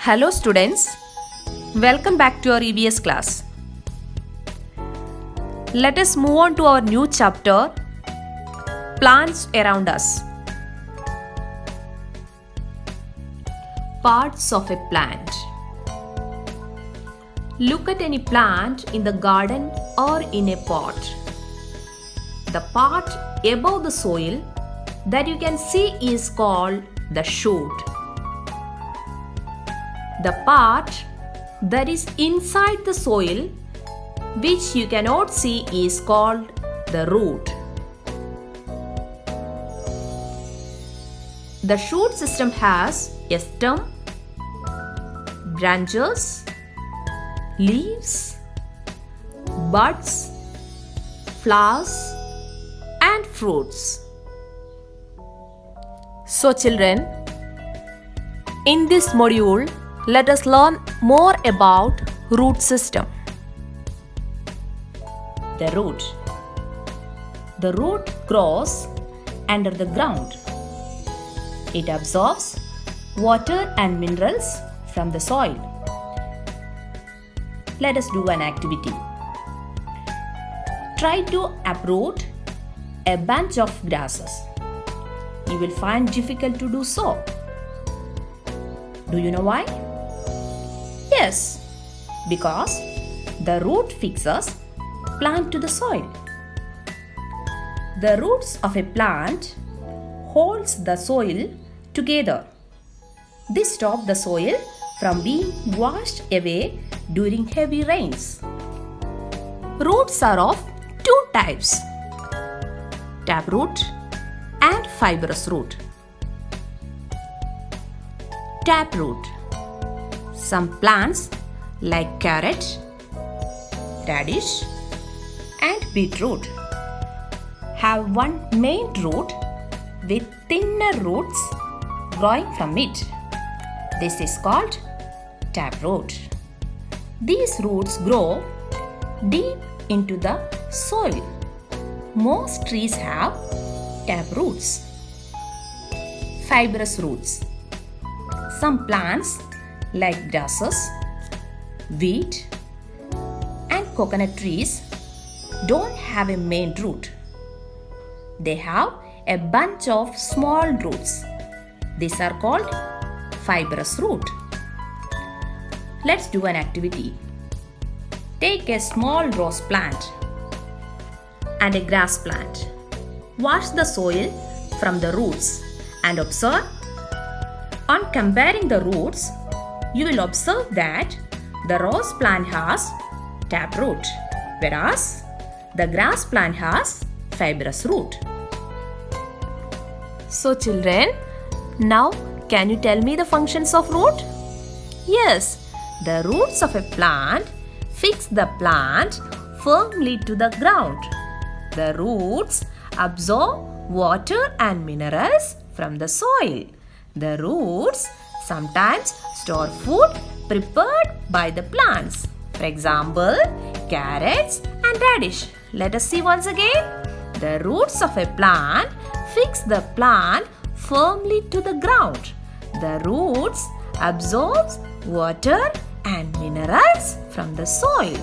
Hello students, welcome back to our EVS class. Let us move on to our new chapter, Plants Around Us. Parts of a plant. Look at any plant in the garden or in a pot. The part above the soil that you can see is called the shoot. The part that is inside the soil, which you cannot see, is called the root. The shoot system has a stem, branches, leaves, buds, flowers, and fruits. So children, in this module, let us learn more about root system. The root. The root grows under the ground. It absorbs water and minerals from the soil. Let us do an activity. Try to uproot a bunch of grasses. You will find difficult to do so. Do you know why? Yes, because the root fixes plant to the soil. The roots of a plant holds the soil together. This stops the soil from being washed away during heavy rains. Roots are of two types, taproot and fibrous root. Taproot. Some plants like carrot, radish, and beetroot have one main root with thinner roots growing from it. This is called taproot. These roots grow deep into the soil. Most trees have taproots. Fibrous roots. Some plants like grasses, wheat, and coconut trees don't have a main root. They have a bunch of small roots. These are called fibrous root. Let's do an activity. Take a small rose plant and a grass plant. Wash the soil from the roots and observe. On comparing the roots, you will observe that the rose plant has taproot, whereas the grass plant has fibrous root. So children, now can you tell me the functions of root? Yes, the roots of a plant fix the plant firmly to the ground. The roots absorb water and minerals from the soil. The roots sometimes store food prepared by the plants. For example, carrots and radish. Let us see once again. The roots of a plant fix the plant firmly to the ground. The roots absorb water and minerals from the soil.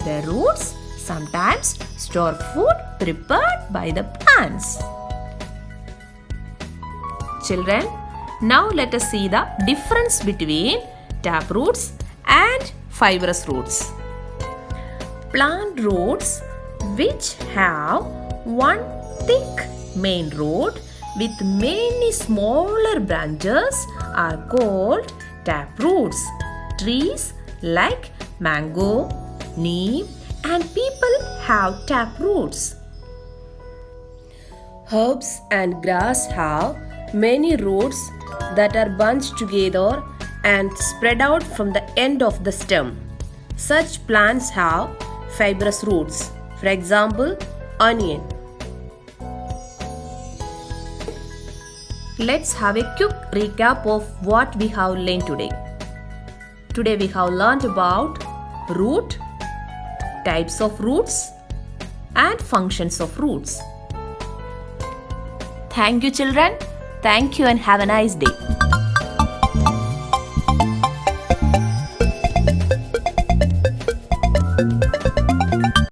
The roots sometimes store food prepared by the plants. Children, now let us see the difference between taproots and fibrous roots. Plant roots which have one thick main root with many smaller branches are called taproots. Trees like mango, neem, and people have taproots. Herbs and grass have many roots that are bunched together and spread out from the end of the stem. Such plants have fibrous roots. For example, onion. Let's have a quick recap of what we have learned today. Today we have learned about root, types of roots, and functions of roots. Thank you children. Thank you and have a nice day.